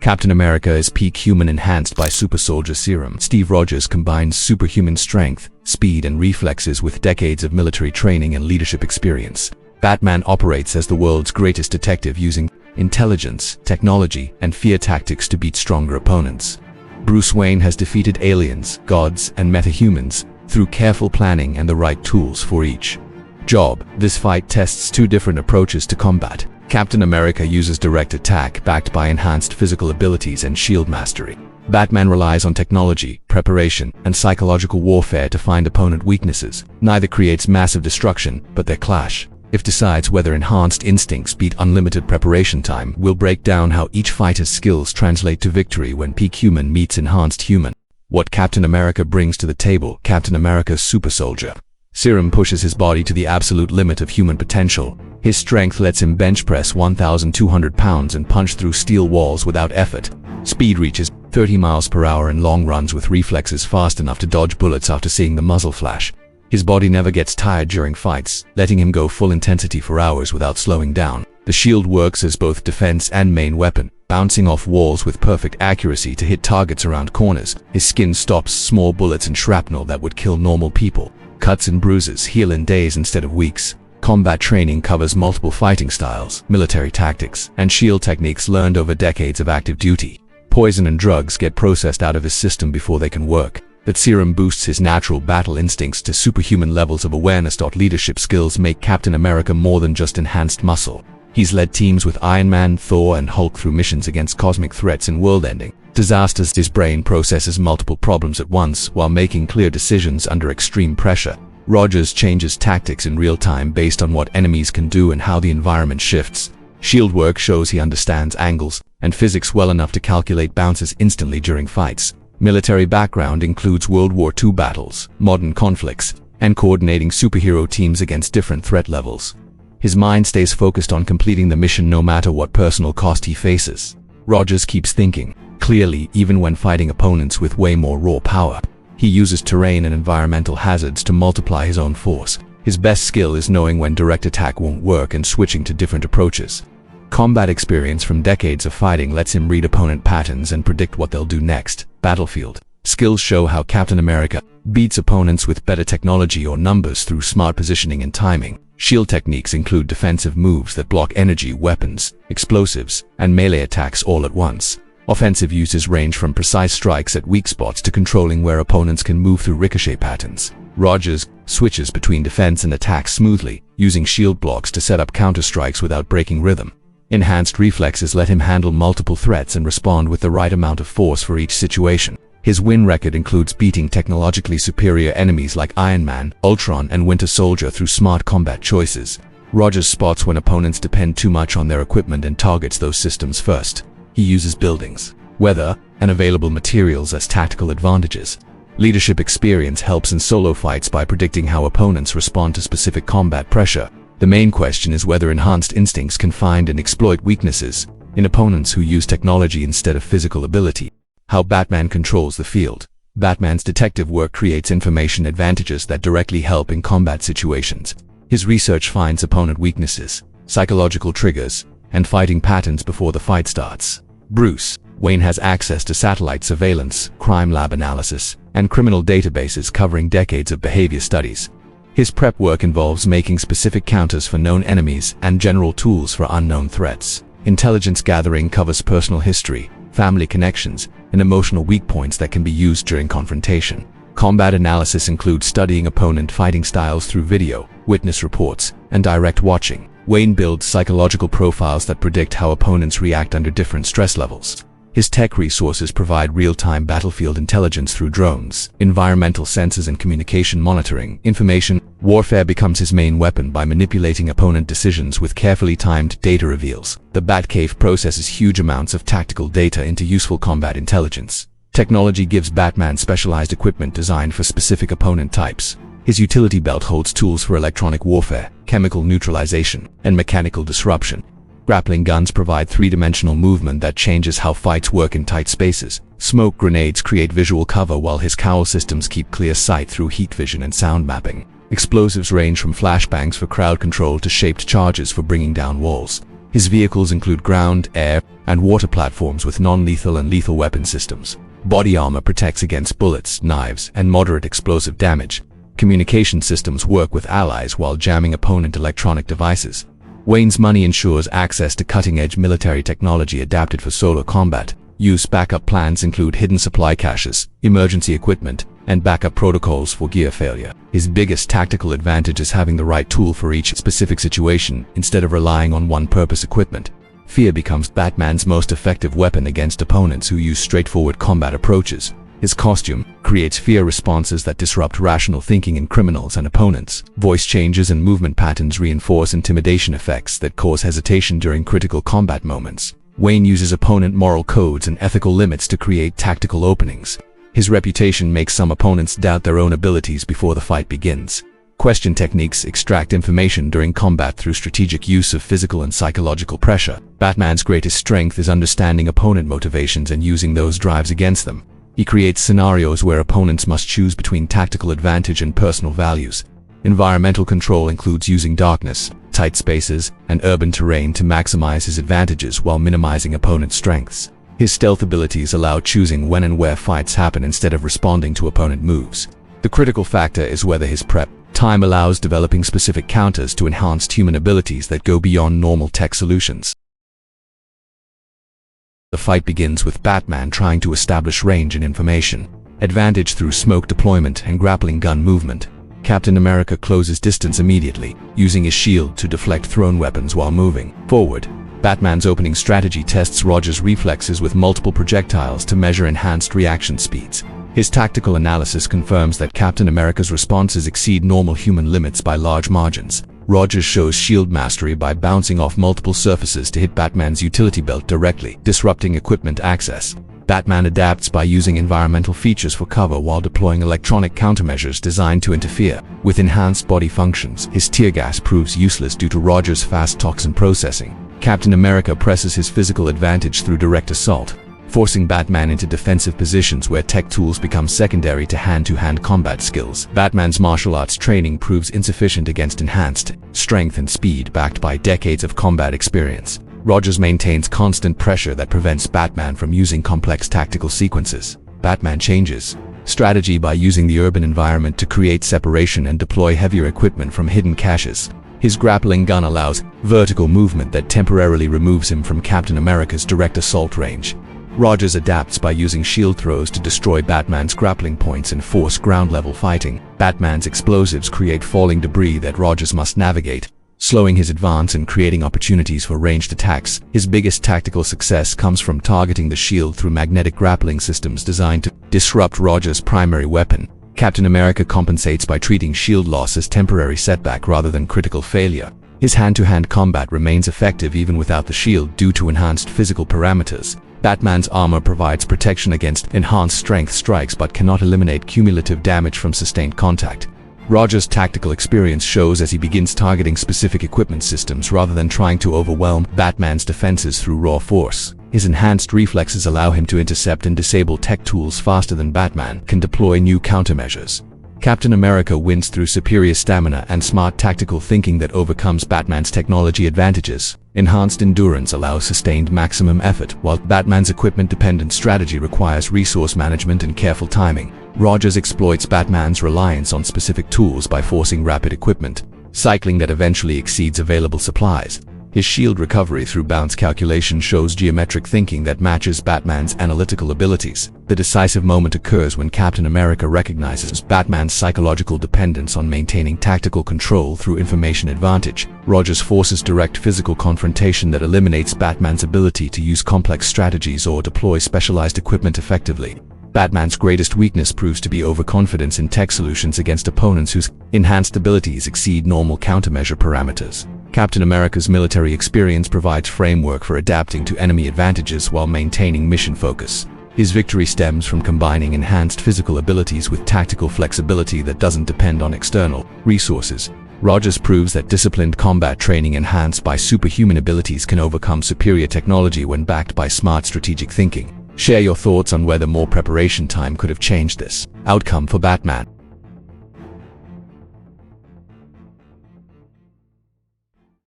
Captain America is peak human enhanced by super soldier serum. Steve Rogers combines superhuman strength, speed and reflexes with decades of military training and leadership experience. Batman operates as the world's greatest detective using intelligence, technology, and fear tactics to beat stronger opponents. Bruce Wayne has defeated aliens, gods, and metahumans through careful planning and the right tools for each job. This fight tests two different approaches to combat. Captain America uses direct attack backed by enhanced physical abilities and shield mastery. Batman relies on technology, preparation, and psychological warfare to find opponent weaknesses. Neither creates massive destruction, but their clash decides whether enhanced instincts beat unlimited preparation time. We'll break down how each fighter's skills translate to victory when peak human meets enhanced human. What Captain America brings to the table. Captain America's super soldier serum pushes his body to the absolute limit of human potential. His strength lets him bench press 1,200 pounds and punch through steel walls without effort. Speed reaches 30 miles per hour in long runs with reflexes fast enough to dodge bullets after seeing the muzzle flash. His body never gets tired during fights, letting him go full intensity for hours without slowing down. The shield works as both defense and main weapon, bouncing off walls with perfect accuracy to hit targets around corners. His skin stops small bullets and shrapnel that would kill normal people. Cuts and bruises heal in days instead of weeks. Combat training covers multiple fighting styles, military tactics, and shield techniques learned over decades of active duty. Poison and drugs get processed out of his system before they can work. That serum boosts his natural battle instincts to superhuman levels of awareness. Leadership skills make Captain America more than just enhanced muscle. He's led teams with Iron Man, Thor, and Hulk through missions against cosmic threats and world-ending disasters. His brain processes multiple problems at once while making clear decisions under extreme pressure. Rogers changes tactics in real time based on what enemies can do and how the environment shifts. Shield work shows he understands angles and physics well enough to calculate bounces instantly during fights. Military background includes World War II battles, modern conflicts, and coordinating superhero teams against different threat levels. His mind stays focused on completing the mission no matter what personal cost he faces. Rogers keeps thinking clearly even when fighting opponents with way more raw power. He uses terrain and environmental hazards to multiply his own force. His best skill is knowing when direct attack won't work and switching to different approaches. Combat experience from decades of fighting lets him read opponent patterns and predict what they'll do next. Battlefield skills show how Captain America beats opponents with better technology or numbers through smart positioning and timing. Shield techniques include defensive moves that block energy, weapons, explosives, and melee attacks all at once. Offensive uses range from precise strikes at weak spots to controlling where opponents can move through ricochet patterns. Rogers switches between defense and attack smoothly, using shield blocks to set up counter-strikes without breaking rhythm. Enhanced reflexes let him handle multiple threats and respond with the right amount of force for each situation. His win record includes beating technologically superior enemies like Iron Man, Ultron, and Winter Soldier through smart combat choices. Rogers spots when opponents depend too much on their equipment and targets those systems first. He uses buildings, weather, and available materials as tactical advantages. Leadership experience helps in solo fights by predicting how opponents respond to specific combat pressure. The main question is whether enhanced instincts can find and exploit weaknesses in opponents who use technology instead of physical ability. How Batman controls the field. Batman's detective work creates information advantages that directly help in combat situations. His research finds opponent weaknesses, psychological triggers, and fighting patterns before the fight starts. Bruce Wayne has access to satellite surveillance, crime lab analysis, and criminal databases covering decades of behavior studies. His prep work involves making specific counters for known enemies and general tools for unknown threats. Intelligence gathering covers personal history, family connections, and emotional weak points that can be used during confrontation. Combat analysis includes studying opponent fighting styles through video, witness reports, and direct watching. Wayne builds psychological profiles that predict how opponents react under different stress levels. His tech resources provide real-time battlefield intelligence through drones, environmental sensors, and communication monitoring. Information warfare becomes his main weapon by manipulating opponent decisions with carefully timed data reveals. The Batcave processes huge amounts of tactical data into useful combat intelligence. Technology gives Batman specialized equipment designed for specific opponent types. His utility belt holds tools for electronic warfare, chemical neutralization, and mechanical disruption. Grappling guns provide three-dimensional movement that changes how fights work in tight spaces. Smoke grenades create visual cover while his cowl systems keep clear sight through heat vision and sound mapping. Explosives range from flashbangs for crowd control to shaped charges for bringing down walls. His vehicles include ground, air, and water platforms with non-lethal and lethal weapon systems. Body armor protects against bullets, knives, and moderate explosive damage. Communication systems work with allies while jamming opponent electronic devices. Wayne's money ensures access to cutting-edge military technology adapted for solo combat. Use backup plans include hidden supply caches, emergency equipment, and backup protocols for gear failure. His biggest tactical advantage is having the right tool for each specific situation instead of relying on one-purpose equipment. Fear becomes Batman's most effective weapon against opponents who use straightforward combat approaches. His costume creates fear responses that disrupt rational thinking in criminals and opponents. Voice changes and movement patterns reinforce intimidation effects that cause hesitation during critical combat moments. Wayne uses opponent moral codes and ethical limits to create tactical openings. His reputation makes some opponents doubt their own abilities before the fight begins. Question techniques extract information during combat through strategic use of physical and psychological pressure. Batman's greatest strength is understanding opponent motivations and using those drives against them. He creates scenarios where opponents must choose between tactical advantage and personal values. Environmental control includes using darkness, tight spaces, and urban terrain to maximize his advantages while minimizing opponent strengths. His stealth abilities allow choosing when and where fights happen instead of responding to opponent moves. The critical factor is whether his prep time allows developing specific counters to enhanced human abilities that go beyond normal tech solutions. The fight begins with Batman trying to establish range and information advantage through smoke deployment and grappling gun movement. Captain America closes distance immediately, using his shield to deflect thrown weapons while moving forward. Batman's opening strategy tests Roger's reflexes with multiple projectiles to measure enhanced reaction speeds. His tactical analysis confirms that Captain America's responses exceed normal human limits by large margins. Rogers shows shield mastery by bouncing off multiple surfaces to hit Batman's utility belt directly, disrupting equipment access. Batman adapts by using environmental features for cover while deploying electronic countermeasures designed to interfere with enhanced body functions. His tear gas proves useless due to Rogers' fast toxin processing. Captain America presses his physical advantage through direct assault, forcing Batman into defensive positions where tech tools become secondary to hand-to-hand combat skills. Batman's martial arts training proves insufficient against enhanced strength and speed backed by decades of combat experience. Rogers maintains constant pressure that prevents Batman from using complex tactical sequences. Batman changes strategy by using the urban environment to create separation and deploy heavier equipment from hidden caches. His grappling gun allows vertical movement that temporarily removes him from Captain America's direct assault range. Rogers adapts by using shield throws to destroy Batman's grappling points and force ground-level fighting. Batman's explosives create falling debris that Rogers must navigate, slowing his advance and creating opportunities for ranged attacks. His biggest tactical success comes from targeting the shield through magnetic grappling systems designed to disrupt Rogers' primary weapon. Captain America compensates by treating shield loss as temporary setback rather than critical failure. His hand-to-hand combat remains effective even without the shield due to enhanced physical parameters. Batman's armor provides protection against enhanced strength strikes but cannot eliminate cumulative damage from sustained contact. Rogers' tactical experience shows as he begins targeting specific equipment systems rather than trying to overwhelm Batman's defenses through raw force. His enhanced reflexes allow him to intercept and disable tech tools faster than Batman can deploy new countermeasures. Captain America wins through superior stamina and smart tactical thinking that overcomes Batman's technology advantages. Enhanced endurance allows sustained maximum effort, while Batman's equipment-dependent strategy requires resource management and careful timing. Rogers exploits Batman's reliance on specific tools by forcing rapid equipment cycling that eventually exceeds available supplies. His shield recovery through bounce calculation shows geometric thinking that matches Batman's analytical abilities. The decisive moment occurs when Captain America recognizes Batman's psychological dependence on maintaining tactical control through information advantage. Rogers forces direct physical confrontation that eliminates Batman's ability to use complex strategies or deploy specialized equipment effectively. Batman's greatest weakness proves to be overconfidence in tech solutions against opponents whose enhanced abilities exceed normal countermeasure parameters. Captain America's military experience provides framework for adapting to enemy advantages while maintaining mission focus. His victory stems from combining enhanced physical abilities with tactical flexibility that doesn't depend on external resources. Rogers proves that disciplined combat training enhanced by superhuman abilities can overcome superior technology when backed by smart strategic thinking. Share your thoughts on whether more preparation time could have changed this outcome for Batman.